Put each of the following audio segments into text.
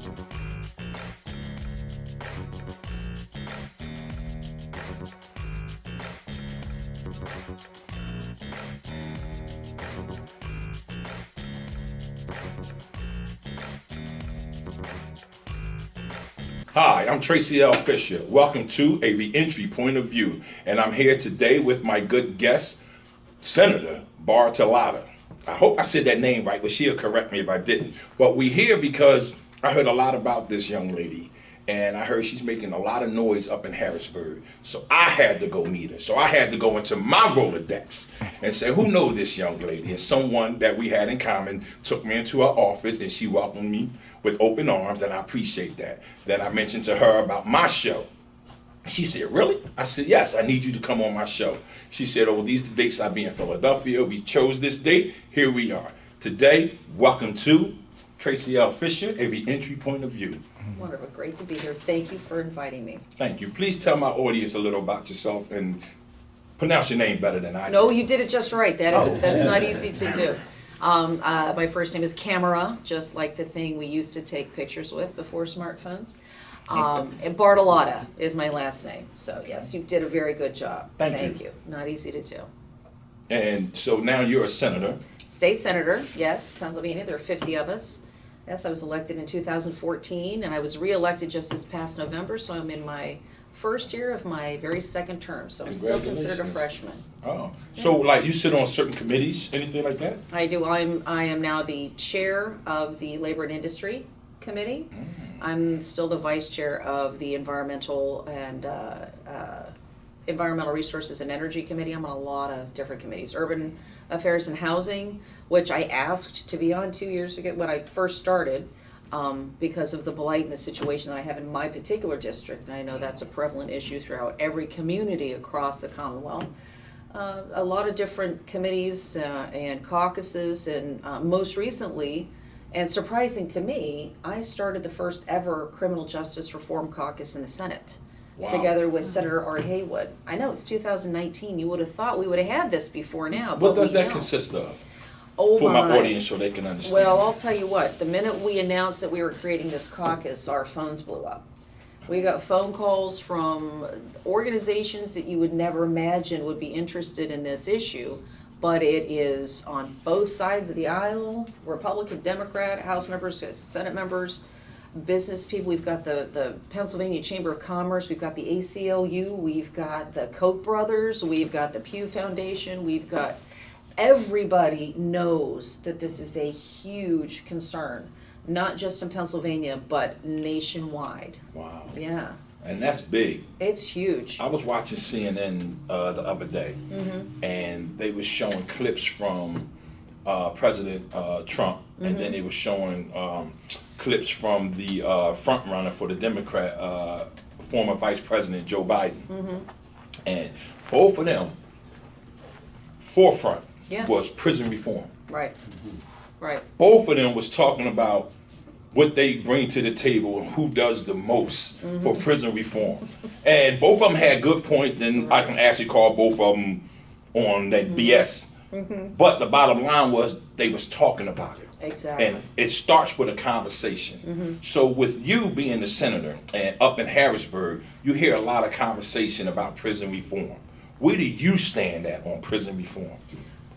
Hi, I'm Tracey L Fisher. Welcome to A Reentry Point of View, and I'm here today with my good guest, Senator Bartolotta. I hope I said that name right, but she'll correct me if I didn't. But we're here because I heard a lot about this young lady, and I heard she's making a lot of noise up in Harrisburg. So I had to go meet her. So I had to go into my Rolodex and say, who knows this young lady? And someone that we had in common took me into her office, and she welcomed me with open arms, and I appreciate that. Then I mentioned to her about my show. She said, really? I said, yes, I need you to come on my show. She said, oh, these are the dates I'll be in Philadelphia. We chose this date. Here we are. Today, welcome to Tracey L Fisher, A Reentry Point of View. Wonderful. Great to be here. Thank you for inviting me. Thank you. Please tell my audience a little about yourself and pronounce your name better than I do. No, you did it just right. That's not easy to do. My first name is Camera, just like the thing we used to take pictures with before smartphones. And Bartolotta is my last name. So yes, you did a very good job. Thank you. Not easy to do. And so now you're a senator. State senator, yes, Pennsylvania. There are 50 of us. Yes, I was elected in 2014, and I was re-elected just this past November. So I'm in my first year of my very second term. So I'm still considered a freshman. Oh, so like you sit on certain committees, anything like that? I do. I am now the chair of the Labor and Industry Committee. I'm still the vice chair of the Environmental Resources and Energy Committee. I'm on a lot of different committees. Urban Affairs and Housing, which I asked to be on 2 years ago when I first started, because of the blight and the situation that I have in my particular district. And I know that's a prevalent issue throughout every community across the Commonwealth. A lot of different committees and caucuses, and most recently, and surprising to me, I started the first ever criminal justice reform caucus in the Senate. Wow. Together with Senator Art Haywood. I know it's 2019. You would have thought we would have had this before now. What does that consist of? Oh, for my audience so they can understand. Well, I'll tell you what. The minute we announced that we were creating this caucus, our phones blew up. We got phone calls from organizations that you would never imagine would be interested in this issue, but it is on both sides of the aisle, Republican, Democrat, House members, Senate members, business people. We've got the Pennsylvania Chamber of Commerce, we've got the ACLU, we've got the Koch brothers, we've got the Pew Foundation, we've got everybody knows that this is a huge concern, not just in Pennsylvania, but nationwide. Wow. Yeah. And that's big. It's huge. I was watching CNN the other day, and they were showing clips from President Trump, and then they were showing clips from the front runner for the Democrat, former Vice President Joe Biden. And both of them, forefront was prison reform. Right. Right. Both of them was talking about what they bring to the table and who does the most for prison reform. And both of them had good points, and I can actually call both of them on that BS. But the bottom line was they was talking about it. Exactly. And it starts with a conversation. So with you being the senator and up in Harrisburg, you hear a lot of conversation about prison reform. Where do you stand at on prison reform?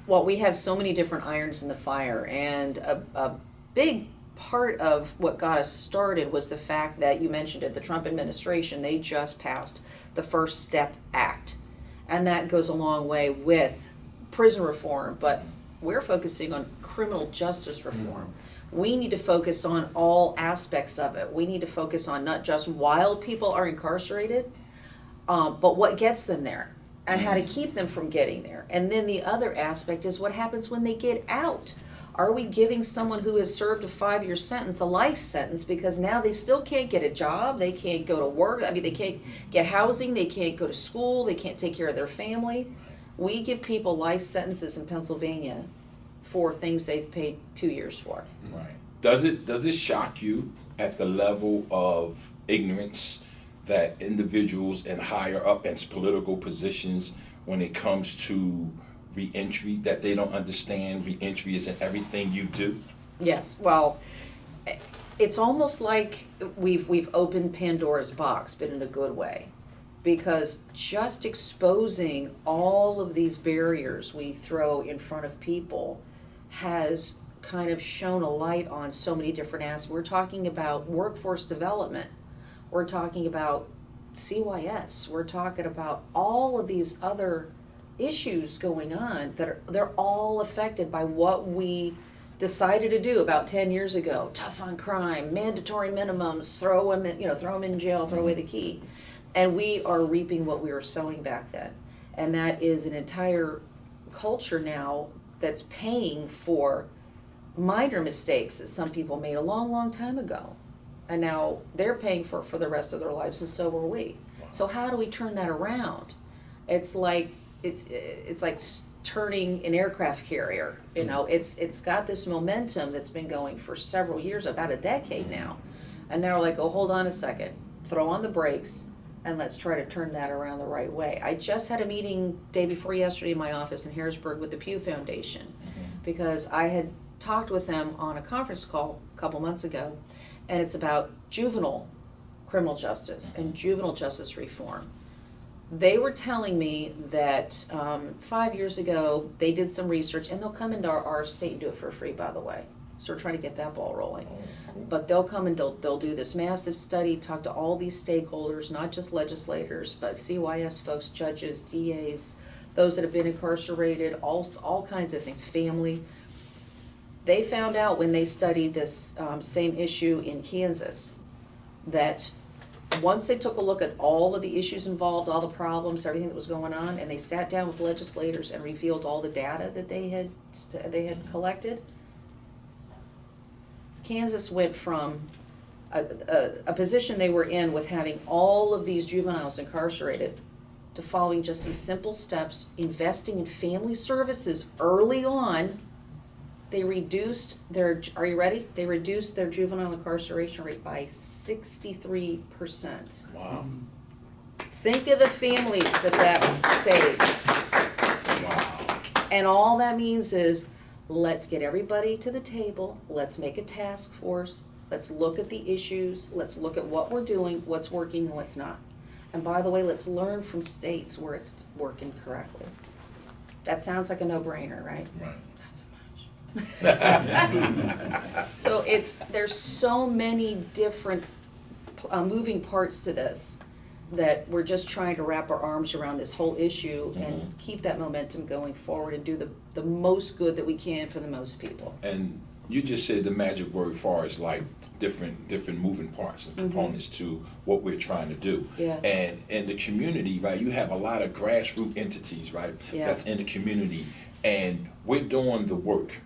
Well, we have so many different irons in the fire, and a big part of what got us started was the fact that you mentioned it, the Trump administration, they just passed the First Step Act. And that goes a long way with prison reform, but we're focusing on criminal justice reform. We need to focus on all aspects of it. We need to focus on not just while people are incarcerated, but what gets them there and how to keep them from getting there. And then the other aspect is what happens when they get out. Are we giving someone who has served a 5-year sentence a life sentence because now they still can't get a job, they can't go to work, I mean, they can't get housing, they can't go to school, they can't take care of their family? We give people life sentences in Pennsylvania for things they've paid 2 years for. Right. Does it shock you at the level of ignorance that individuals in higher up in political positions, when it comes to reentry, that they don't understand reentry isn't everything you do? Yes, well, it's almost like we've opened Pandora's box, but in a good way. Because just exposing all of these barriers we throw in front of people has kind of shone a light on so many different aspects. We're talking about workforce development. We're talking about CYS. We're talking about all of these other issues going on that they're all affected by what we decided to do about 10 years ago. Tough on crime, mandatory minimums, throw them in jail, throw away the key. And we are reaping what we were sowing back then. And that is an entire culture now that's paying for minor mistakes that some people made a long, long time ago. And now they're paying for the rest of their lives, and so are we. Wow. So how do we turn that around? It's like turning an aircraft carrier. You know, it's got this momentum that's been going for several years, about a decade now. And now we're like, oh, hold on a second, throw on the brakes, and let's try to turn that around the right way. I just had a meeting day before yesterday in my office in Harrisburg with the Pew Foundation, because I had talked with them on a conference call a couple months ago, and it's about juvenile criminal justice and juvenile justice reform. They were telling me that 5 years ago they did some research, and they'll come into our state and do it for free, by the way. So we're trying to get that ball rolling. But they'll come and they'll do this massive study, talk to all these stakeholders, not just legislators, but CYS folks, judges, DAs, those that have been incarcerated, all kinds of things, family. They found out when they studied this same issue in Kansas that once they took a look at all of the issues involved, all the problems, everything that was going on, and they sat down with legislators and revealed all the data that they had collected, Kansas went from a position they were in with having all of these juveniles incarcerated to following just some simple steps, investing in family services early on. They reduced are you ready? They reduced their juvenile incarceration rate by 63%. Wow. Think of the families that saved. Wow. And all that means is, let's get everybody to the table, let's make a task force, let's look at the issues, let's look at what we're doing, what's working and what's not. And by the way, let's learn from states where it's working correctly. That sounds like a no-brainer, right? Right. So there's so many different moving parts to this that we're just trying to wrap our arms around this whole issue and keep that momentum going forward and do the most good that we can for the most people. And you just said the magic word far as like different moving parts and components to what we're trying to do. Yeah. And in the community, right, you have a lot of grassroots entities, right, that's in the community, and we're doing the work.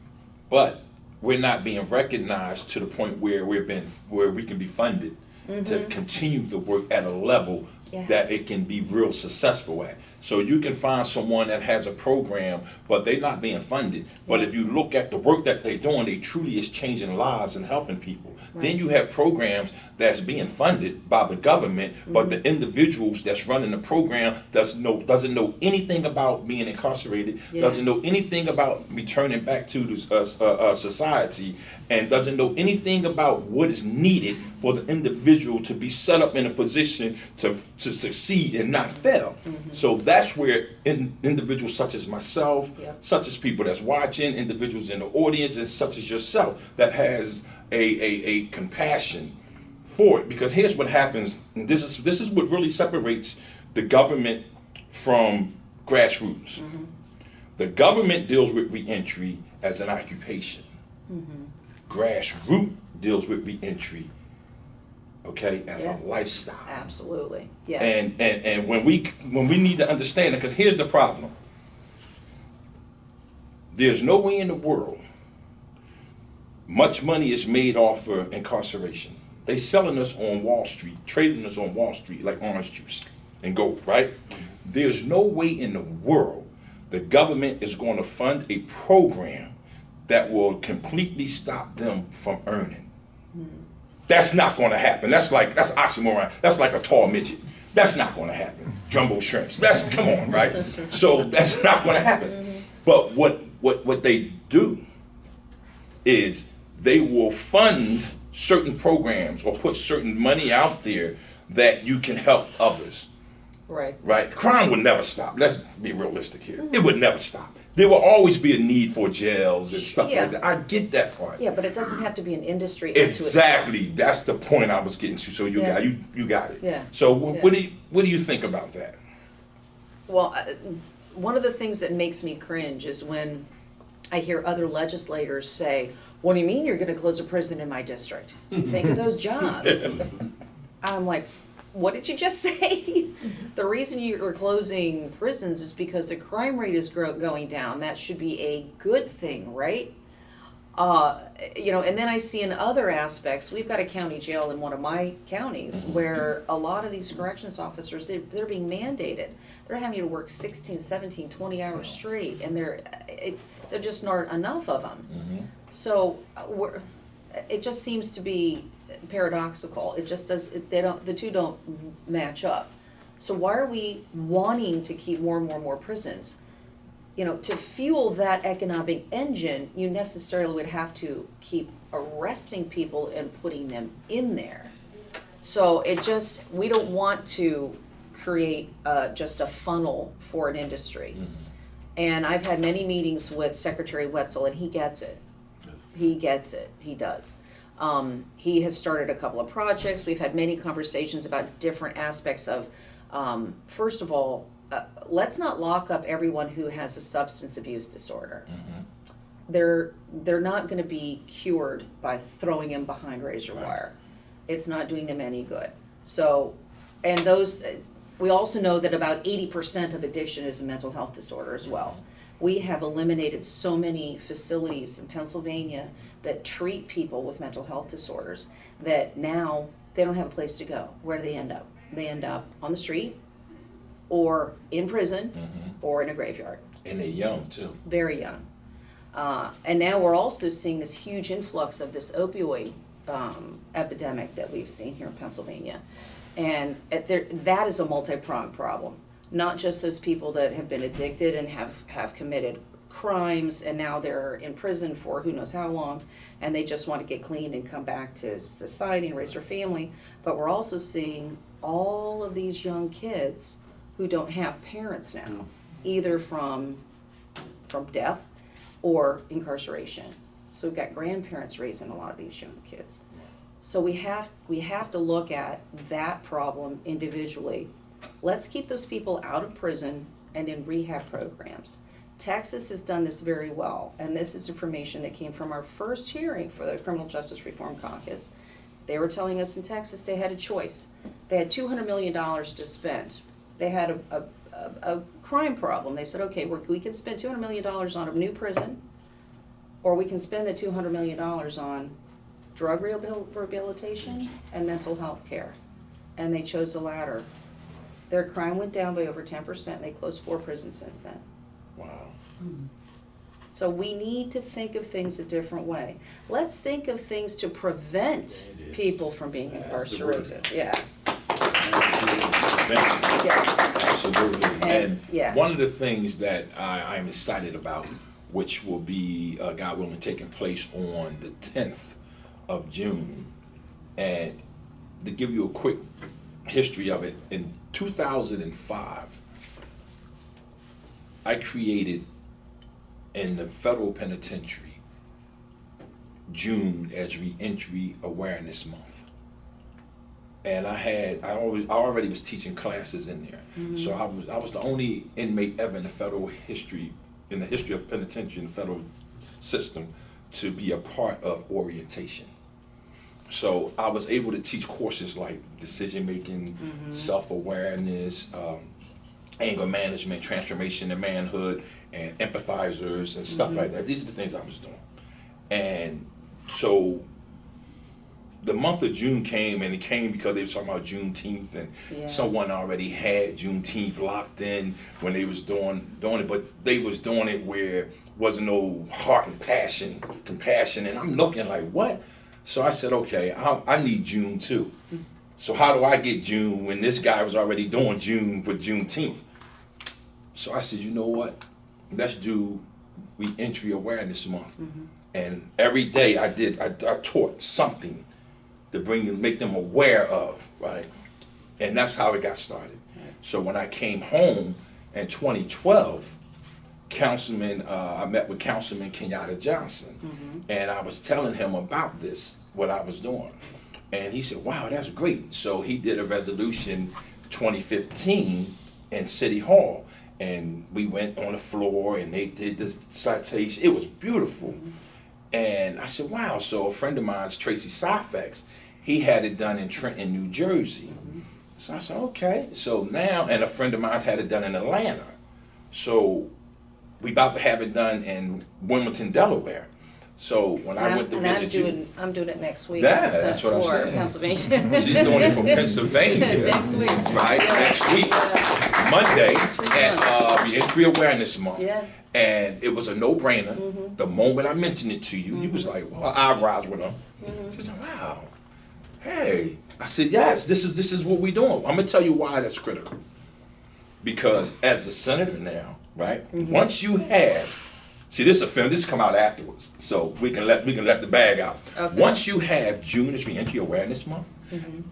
But we're not being recognized to the point where we can be funded to continue the work at a level that it can be real successful at. So you can find someone that has a program, but they're not being funded. But if you look at the work that they're doing, they truly is changing lives and helping people. Right. Then you have programs that's being funded by the government, but the individuals that's running the program doesn't know anything about being incarcerated, doesn't know anything about returning back to the society, and doesn't know anything about what is needed for the individual to be set up in a position to succeed and not fail. So that's where individuals such as myself, such as people that's watching, individuals in the audience, and such as yourself that has a compassion for it. Because here's what happens, and this is what really separates the government from grassroots. The government deals with reentry as an occupation. Grassroots deals with reentry, okay, as a lifestyle. Absolutely, yes. And when we need to understand it, because here's the problem. There's no way in the world much money is made off of incarceration. They selling us on Wall Street, trading us on Wall Street like orange juice and gold, right? There's no way in the world the government is going to fund a program that will completely stop them from earning. That's not going to happen. That's oxymoron. That's like a tall midget. That's not going to happen. Jumbo shrimps. Come on, right? So that's not going to happen. But what they do is they will fund certain programs or put certain money out there that you can help others. Right. Right? Crime would never stop. Let's be realistic here. It would never stop. There will always be a need for jails and stuff Yeah. like that. I get that part. Yeah, but it doesn't have to be an industry. into it. Exactly. That's the point I was getting to. So you Yeah. got it. Yeah. So Yeah. what do you think about that? Well, one of the things that makes me cringe is when I hear other legislators say, "What do you mean you're going to close a prison in my district? Think of those jobs." I'm like, what did you just say? The reason you're closing prisons is because the crime rate is going down. That should be a good thing, right? And then I see in other aspects, we've got a county jail in one of my counties where a lot of these corrections officers, they're being mandated. They're having to work 16, 17, 20 hours straight, and they're just not enough of them. So it just seems to be paradoxical. It just does. The two don't match up. So why are we wanting to keep more and more prisons? To fuel that economic engine, you necessarily would have to keep arresting people and putting them in there. So we don't want to create just a funnel for an industry. And I've had many meetings with Secretary Wetzel, and he gets it. He gets it. He does. He has started a couple of projects. We've had many conversations about different aspects of, first of all, let's not lock up everyone who has a substance abuse disorder. They're not going to be cured by throwing them behind razor wire. It's not doing them any good. So, and we also know that about 80% of addiction is a mental health disorder as well. We have eliminated so many facilities in Pennsylvania that treat people with mental health disorders that now they don't have a place to go. Where do they end up? They end up on the street, or in prison, or in a graveyard. And they're young too. Very young. And now we're also seeing this huge influx of this opioid epidemic that we've seen here in Pennsylvania. And that is a multi-pronged problem. Not just those people that have been addicted and have committed crimes and now they're in prison for who knows how long, and they just want to get clean and come back to society and raise their family. But we're also seeing all of these young kids who don't have parents now, either from death or incarceration. So we've got grandparents raising a lot of these young kids. So we have to look at that problem individually. Let's keep those people out of prison and in rehab programs. Texas has done this very well, and this is information that came from our first hearing for the Criminal Justice Reform Caucus. They were telling us in Texas they had a choice. They had $200 million to spend. They had a crime problem. They said, okay, we can spend $200 million on a new prison, or we can spend the $200 million on drug rehabilitation and mental health care. And they chose the latter. Their crime went down by over 10%, and they closed 4 prisons since then. Wow. So we need to think of things a different way. Let's think of things to prevent people from being incarcerated. Yeah. Yes. Absolutely. And yeah. One of the things that I'm excited about, which will be, God willing, taking place on the 10th of June, and to give you a quick history of it, in 2005, I created in the federal penitentiary June as Reentry Awareness Month. And I already was teaching classes in there. So I was the only inmate ever in the history of penitentiary in the federal system to be a part of orientation. So I was able to teach courses like decision making, self-awareness, anger management, transformation to manhood, and empathizers and stuff like that. These are the things I was doing. And so the month of June came, and it came because they were talking about Juneteenth, and someone already had Juneteenth locked in when they was doing it, but they was doing it where wasn't no heart and compassion, and I'm looking like, what? So I said, okay, I need June too. So how do I get June when this guy was already doing June for Juneteenth? So I said, you know what? Let's do Reentry Awareness Month. And every day I taught something to make them aware of, right? And that's how it got started. So when I came home in 2012, I met with Councilman Kenyatta Johnson, and I was telling him about what I was doing. And he said, wow, that's great. So he did a resolution 2015 in City Hall, and we went on the floor and they did the citation. It was beautiful. And I said, wow. So a friend of mine's, Tracey L Fisher, he had it done in Trenton, New Jersey. So I said, okay. So now, and a friend of mine had it done in Atlanta. So we about to have it done in Wilmington, Delaware. So when I went to visit you, I'm doing it next week. Yeah, that's what I'm saying. Pennsylvania. She's doing it from Pennsylvania. Next week. Right, next week, Monday, at Reentry Awareness Month. Yeah. And it was a no-brainer. The moment I mentioned it to you, you was like, well, our eyebrows went up. She said, wow, hey. I said, yes, this is what we're doing. I'm gonna tell you why that's critical. Because as a senator now, right, once you have, see, this come out afterwards, so we can let the bag out. Okay. Once you have June is Reentry Awareness Month,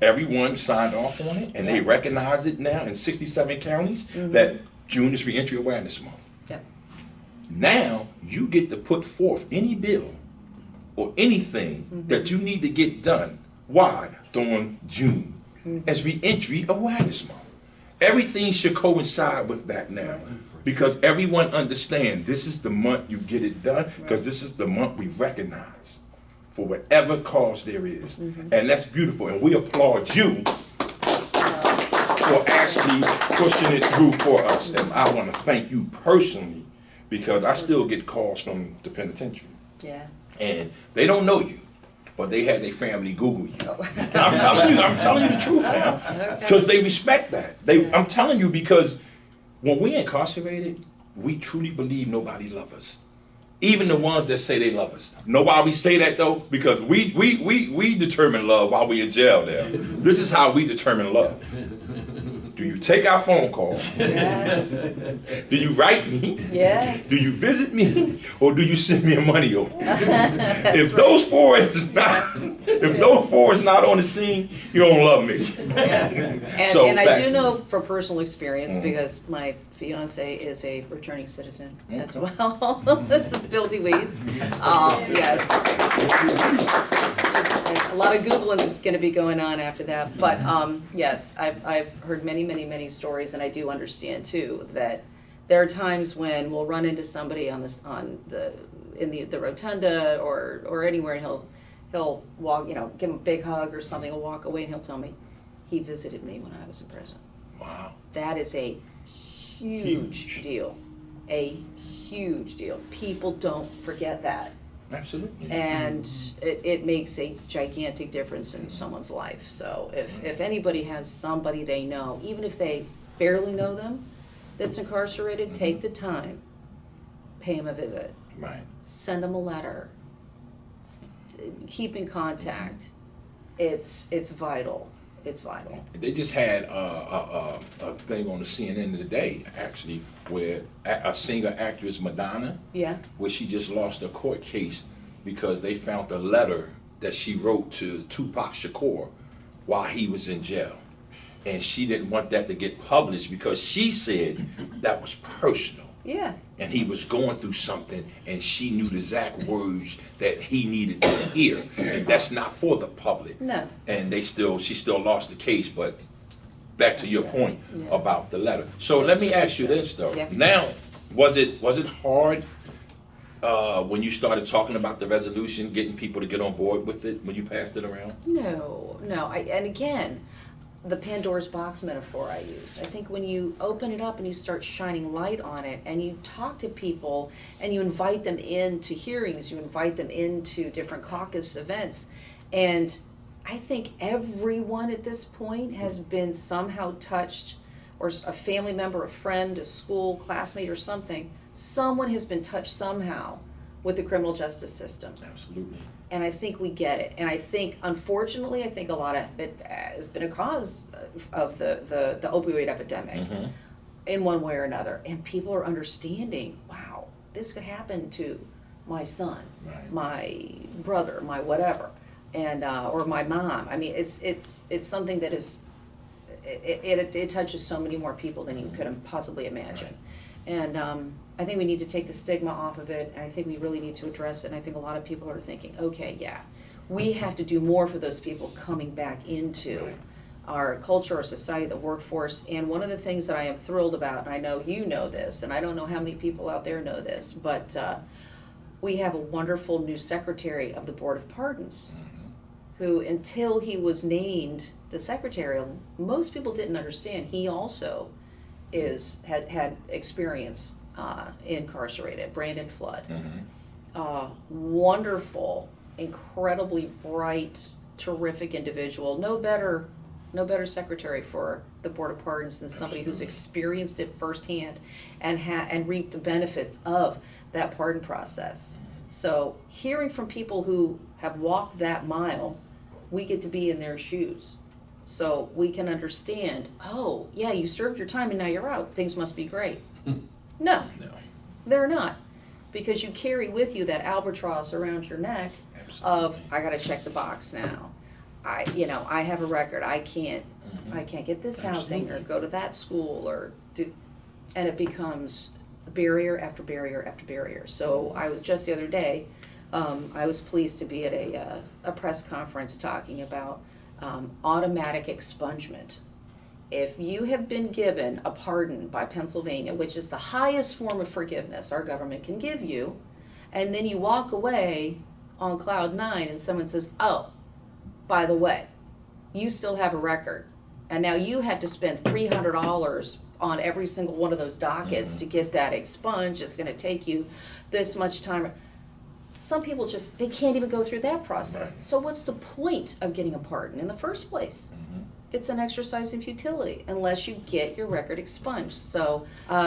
everyone signed off on it, and they recognize it now in 67 counties that June is Reentry Awareness Month. Yep. Now you get to put forth any bill or anything that you need to get done. Why? During June as Reentry Awareness Month. Everything should coincide with that now, because everyone understands this is the month you get it done, because this is the month we recognize for whatever cause there is. And that's beautiful, and we applaud you for actually pushing it through for us. And I want to thank you personally, because I still get calls from the penitentiary. Yeah. And they don't know you, but they had their family Google you. Oh. I'm telling you the truth now, because they respect that. I'm telling you, because when we incarcerated, we truly believe nobody loves us. Even the ones that say they love us. Know why we say that though? Because we determine love while we in jail there. This is how we determine love. Do you take our phone call? Yes. Do you write me? Yes. Do you visit me? Or do you send me a money order? If those four is not on the scene, you don't love me. So, and I do know from personal experience, because my fiance is a returning citizen as well. This is Bill DeWeese. Yes. A lot of Googling's going to be going on after that, but yes, I've heard many stories, and I do understand too that there are times when we'll run into somebody in the rotunda or anywhere, and he'll walk, give him a big hug or something. He'll walk away and he'll tell me he visited me when I was in prison. Wow. That is a huge deal, a huge deal. People don't forget that. Absolutely. And it makes a gigantic difference in someone's life. So if anybody has somebody they know, even if they barely know them, that's incarcerated, take the time, pay them a visit. Right. Send them a letter. Keep in contact. It's vital. It's vital. They just had a thing on the CNN today, actually, where a singer actress Madonna, Yeah. where she just lost a court case because they found the letter that she wrote to Tupac Shakur while he was in jail. And she didn't want that to get published because she said that was personal. Yeah. And he was going through something, and she knew the exact words that he needed to hear, and that's not for the public. No. And she still lost the case. But back to your point about the letter. So let me ask you this though. Yeah. Now, was it hard when you started talking about the resolution, getting people to get on board with it when you passed it around? No. And again, the Pandora's box metaphor I used. I think when you open it up and you start shining light on it and you talk to people and you invite them into hearings, you invite them into different caucus events, and I think everyone at this point has been somehow touched, or a family member, a friend, a school classmate or something, someone has been touched somehow with the criminal justice system. Absolutely. And I think we get it. And I think, unfortunately, a lot of it has been a cause of the opioid epidemic in one way or another. And people are understanding, wow, this could happen to my son, Right. my brother, my whatever, and or my mom. I mean, it's something that is it touches so many more people than you could possibly imagine, and I think we need to take the stigma off of it, and I think we really need to address it. And I think a lot of people are thinking, okay, yeah, we have to do more for those people coming back into our culture, our society, the workforce. And one of the things that I am thrilled about, and I know you know this, and I don't know how many people out there know this, but we have a wonderful new secretary of the Board of Pardons, who, until he was named the secretary, most people didn't understand he also had experience incarcerated. Brandon Flood, wonderful, incredibly bright, terrific individual. No better secretary for the Board of Pardons than somebody who's experienced it firsthand and reaped the benefits of that pardon process. So hearing from people who have walked that mile, we get to be in their shoes. So we can understand, oh, yeah, you served your time and now you're out. Things must be great. No, they're not. Because you carry with you that albatross around your neck of, I got to check the box now. I have a record. I can't get this housing or go to that school or do, and it becomes barrier after barrier after barrier. So I was just the other day, I was pleased to be at a press conference talking about automatic expungement. If you have been given a pardon by Pennsylvania, which is the highest form of forgiveness our government can give you, and then you walk away on cloud nine and someone says, oh, by the way, you still have a record, and now you have to spend $300 on every single one of those dockets to get that expunged. It's going to take you this much time. Some people they can't even go through that process. Right. So what's the point of getting a pardon in the first place? It's an exercise in futility unless you get your record expunged. So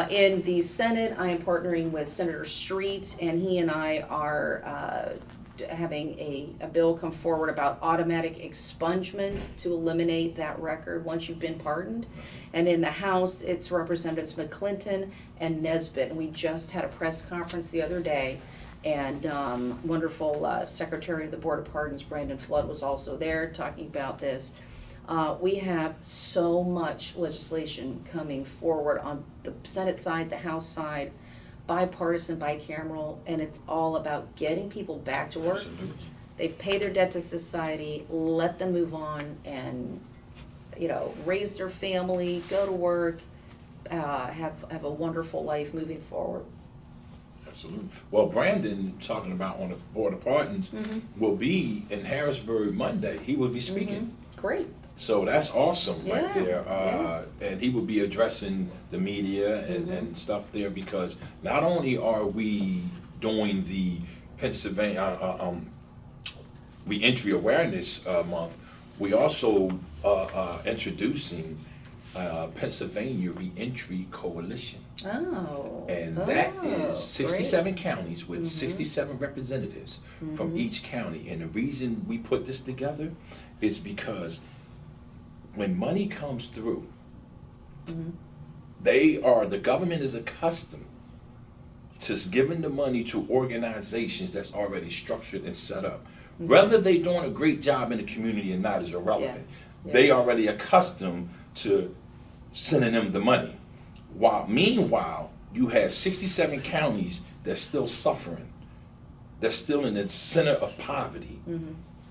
in the Senate, I am partnering with Senator Street, and he and I are having a bill come forward about automatic expungement to eliminate that record once you've been pardoned. And in the House, it's Representatives McClinton and Nesbitt. And we just had a press conference the other day, and wonderful Secretary of the Board of Pardons, Brandon Flood, was also there talking about this. We have so much legislation coming forward on the Senate side, the House side, bipartisan, bicameral, and it's all about getting people back to work. Absolutely. They've paid their debt to society, let them move on and, raise their family, go to work, have a wonderful life moving forward. Absolutely. Well, Brandon, talking about on the Board of Pardons, will be in Harrisburg Monday. He will be speaking. Great. So that's awesome right there. Yeah. And he will be addressing the media and stuff there, because not only are we doing the Pennsylvania Reentry Awareness Month, we also introducing Pennsylvania Reentry Coalition. Oh. And that is 67 great. counties with 67 representatives from each county. And the reason we put this together is because when money comes through, the government is accustomed to giving the money to organizations that's already structured and set up. Whether they're doing a great job in the community or not is irrelevant. Yeah. They already accustomed to sending them the money. Meanwhile, you have 67 counties that's still suffering, that's still in the center of poverty,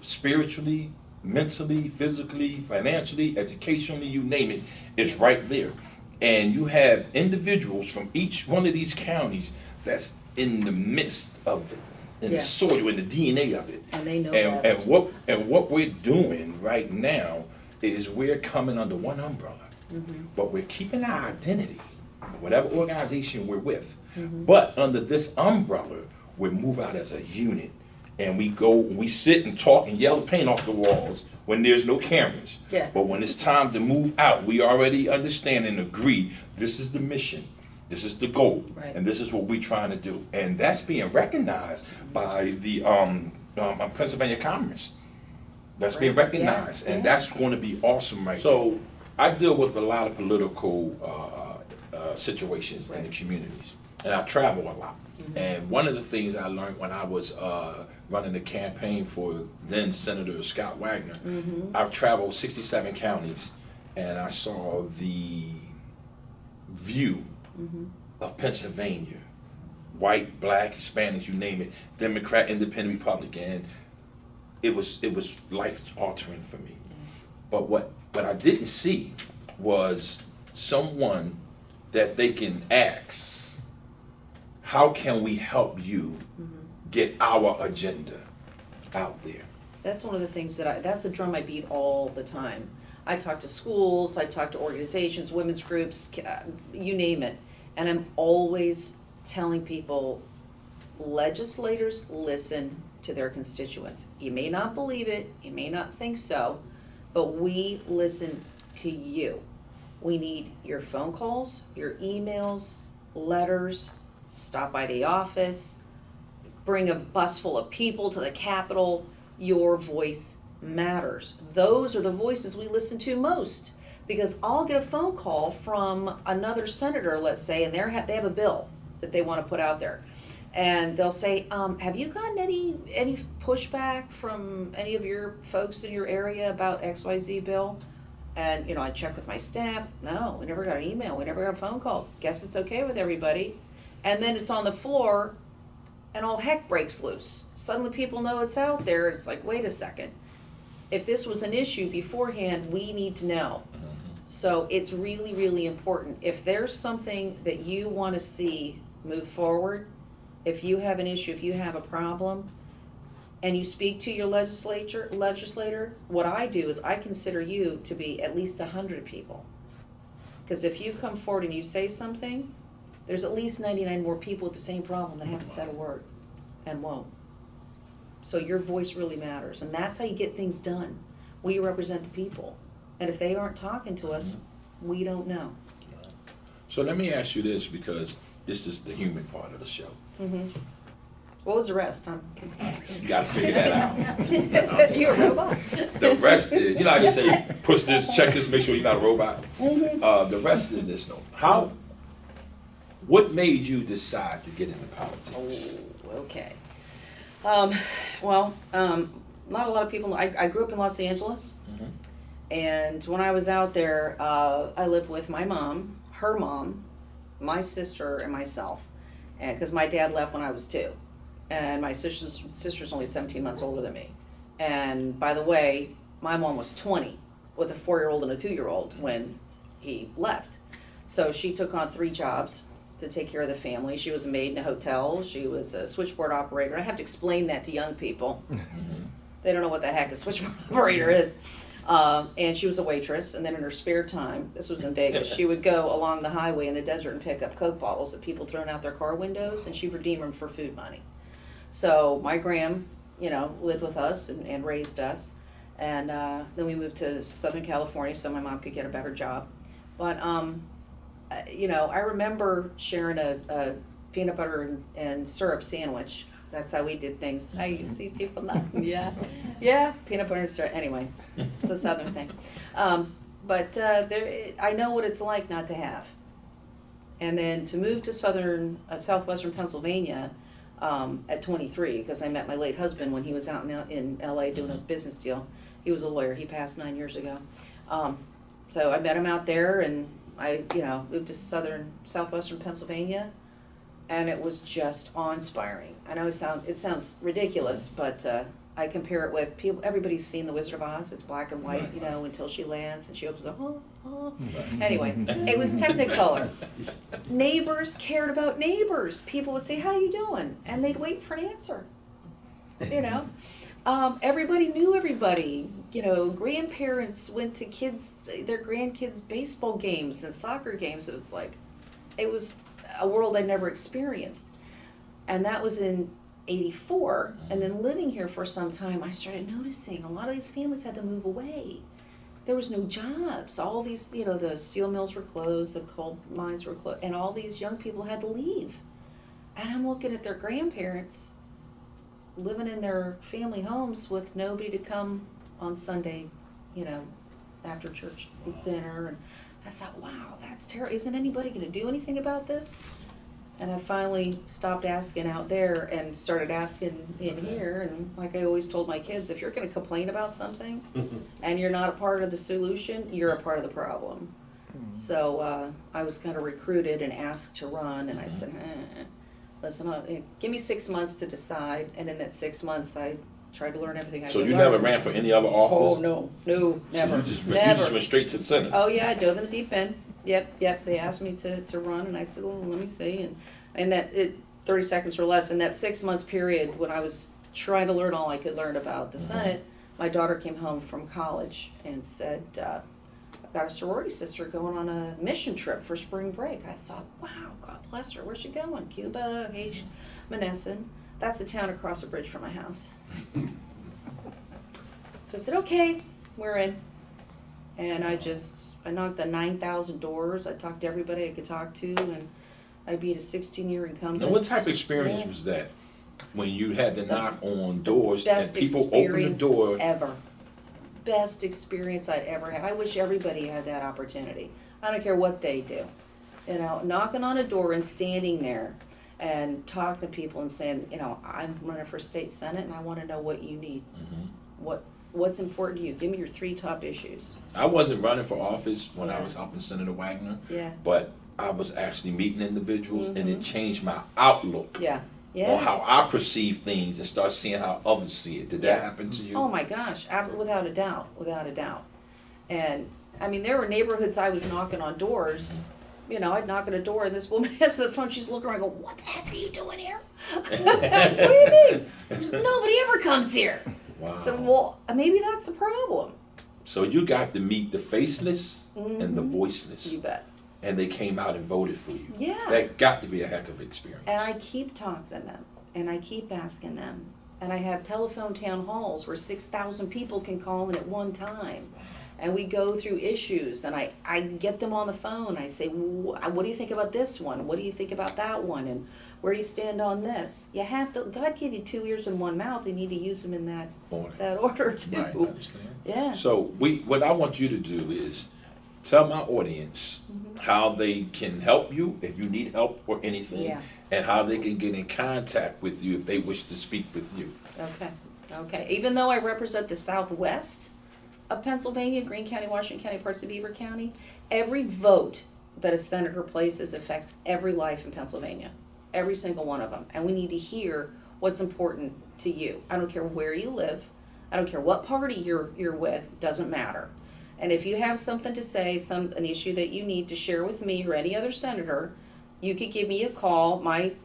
spiritually, mentally, physically, financially, educationally, you name it, it's right there. And you have individuals from each one of these counties that's in the midst of it, in the soil, in the DNA of it. And they know best. And what we're doing right now is we're coming under one umbrella, but we're keeping our identity, whatever organization we're with. But under this umbrella, we move out as a unit. And we sit and talk and yell paint off the walls when there's no cameras. Yeah. But when it's time to move out, we already understand and agree, this is the mission, this is the goal, and this is what we're trying to do. And that's being recognized by the Pennsylvania Congress. That's being recognized, and that's going to be awesome right So I deal with a lot of political situations in the communities. and I travel a lot. And one of the things I learned when I was running the campaign for then Senator Scott Wagner, I've traveled 67 counties, and I saw the view of Pennsylvania, white, black, Hispanics, you name it, Democrat, Independent, Republican, and it was life altering for me. But what I didn't see was someone that they can ask, how can we help you get our agenda out there? That's one of the things that's a drum I beat all the time. I talk to schools, I talk to organizations, women's groups, you name it. And I'm always telling people, legislators listen to their constituents. You may not believe it, you may not think so, but we listen to you. We need your phone calls, your emails, letters, stop by the office, bring a bus full of people to the Capitol. Your voice matters. Those are the voices we listen to most, because I'll get a phone call from another senator, let's say, and they have a bill that they want to put out there. And they'll say, have you gotten any pushback from any of your folks in your area about XYZ bill? And, I check with my staff. No, we never got an email. We never got a phone call. Guess it's okay with everybody. And then it's on the floor and all heck breaks loose. Suddenly people know it's out there. It's like, wait a second. If this was an issue beforehand, we need to know. So it's really, really important. If there's something that you want to see move forward, if you have an issue, if you have a problem, and you speak to your legislator, what I do is I consider you to be at least 100 people. Because if you come forward and you say something, there's at least 99 more people with the same problem that haven't said a word and won't. So your voice really matters, and that's how you get things done. We represent the people, and if they aren't talking to us, we don't know. So let me ask you this, because this is the human part of the show. What was the rest? You got to figure that out. You're a robot. The rest is, I just say, push this, check this, make sure you're not a robot. The rest is this, though. What made you decide to get into politics? Oh, okay. Not a lot of people know. I grew up in Los Angeles, and when I was out there, I lived with my mom, her mom, my sister, and myself, and because my dad left when I was 2, and my sister's only 17 months older than me. And by the way, my mom was 20 with a 4-year-old and a 2-year-old when he left. So she took on 3 jobs to take care of the family. She was a maid in a hotel. She was a switchboard operator. I have to explain that to young people. They don't know what the heck a switchboard operator is. And she was a waitress. And then in her spare time, this was in Vegas, she would go along the highway in the desert and pick up Coke bottles that people thrown out their car windows, and she'd redeem them for food money. So my gram, lived with us and raised us. And then we moved to Southern California so my mom could get a better job. But I remember sharing a peanut butter and syrup sandwich. That's how we did things. I see people laughing. Yeah, peanut butter and syrup. Anyway, it's a Southern thing. But I know what it's like not to have. And then to move to southwestern Pennsylvania at 23, because I met my late husband when he was out in LA doing a business deal. He was a lawyer. He passed 9 years ago. So I met him out there, and I, moved to southwestern Pennsylvania, and it was just awe-inspiring. I know it sounds ridiculous, but I compare it with people. Everybody's seen The Wizard of Oz. It's black and white, until she lands and she opens up. Anyway, it was Technicolor. Neighbors cared about neighbors. People would say, "How you doing?" and they'd wait for an answer. Everybody knew everybody. Grandparents went to their grandkids' baseball games and soccer games. It was a world I never experienced. And that was in 84. And then living here for some time, I started noticing a lot of these families had to move away. There was no jobs. All these, the steel mills were closed, the coal mines were closed, and all these young people had to leave. And I'm looking at their grandparents living in their family homes with nobody to come on Sunday, after church dinner. And I thought, wow, that's terrible. Isn't anybody going to do anything about this? And I finally stopped asking out there and started asking in here. And like I always told my kids, if you're going to complain about something and you're not a part of the solution, you're a part of the problem. So I was kind of recruited and asked to run, and I said, listen, give me 6 months to decide. And in that 6 months, I tried to learn everything I could So you learn. never ran for any other office? Oh, no, never. So you Never. just went straight to the Senate? Oh, yeah, I dove in the deep end. Yep. They asked me to run, and I said, well, let me see. And 30 seconds or less, in that 6 months period when I was trying to learn all I could learn about the Senate, my daughter came home from college and said, I've got a sorority sister going on a mission trip for spring break. I thought, wow, God bless her. Where's she going? Cuba, Haiti, Monessen. That's the town across the bridge from my house. So I said, okay, we're in. And I knocked on 9,000 doors. I talked to everybody I could talk to, and I beat a 16-year incumbent. Now, what type of experience was that when you had to knock on doors and people open the door? Ever. Best experience I'd ever had. I wish everybody had that opportunity. I don't care what they do. You know, knocking on a door and standing there and talking to people and saying, you know, I'm running for state senate and I want to know what you need. What's important to you? Give me your 3 top issues. I wasn't running for office when I was helping Senator Wagner, but I was actually meeting individuals, and it changed my outlook on how I perceive things and start seeing how others see it. Did that happen to you? Oh my gosh, without a doubt. And I mean, there were neighborhoods I was knocking on doors. You know, I'd knock on a door and this woman answers the phone. She's looking around, I go, "What the heck are you doing here? What do you mean? There's nobody ever comes here." Wow. So, well, maybe that's the problem. So you got to meet the faceless and the voiceless. You bet. And they came out and voted for you. Yeah. That got to be a heck of an experience. And I keep talking to them, and I keep asking them. And I have telephone town halls where 6,000 people can call in at one time. And we go through issues, and I get them on the phone. I say, what do you think about this one? What do you think about that one? And where do you stand on this? You have to, God gave you 2 ears and 1 mouth. You need to use them in that order too. Right, I understand. Yeah. So what I want you to do is tell my audience how they can help you if you need help or anything, and how they can get in contact with you if they wish to speak with you. Okay. Even though I represent the Southwest of Pennsylvania, Greene County, Washington County, parts of Beaver County, every vote that a senator places affects every life in Pennsylvania. Every single one of them. And we need to hear what's important to you. I don't care where you live. I don't care what party you're with. Doesn't matter. And if you have something to say, an issue that you need to share with me or any other senator, you could give me a call. My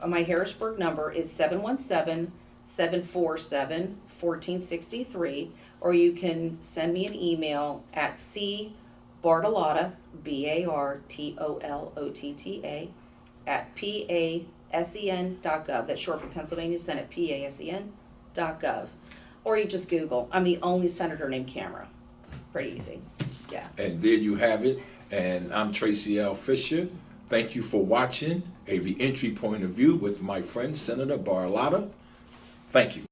Harrisburg number is 717-747-1463, or you can send me an email at cbartolotta, BARTOLOTTA, at PASEN.gov. That's short for Pennsylvania Senate, PASEN.gov. Or you just Google, I'm the only senator named Camera. Pretty easy. Yeah. And there you have it. And I'm Tracey L Fisher. Thank you for watching a Reentry Point of View with my friend Senator Bartolotta. Thank you.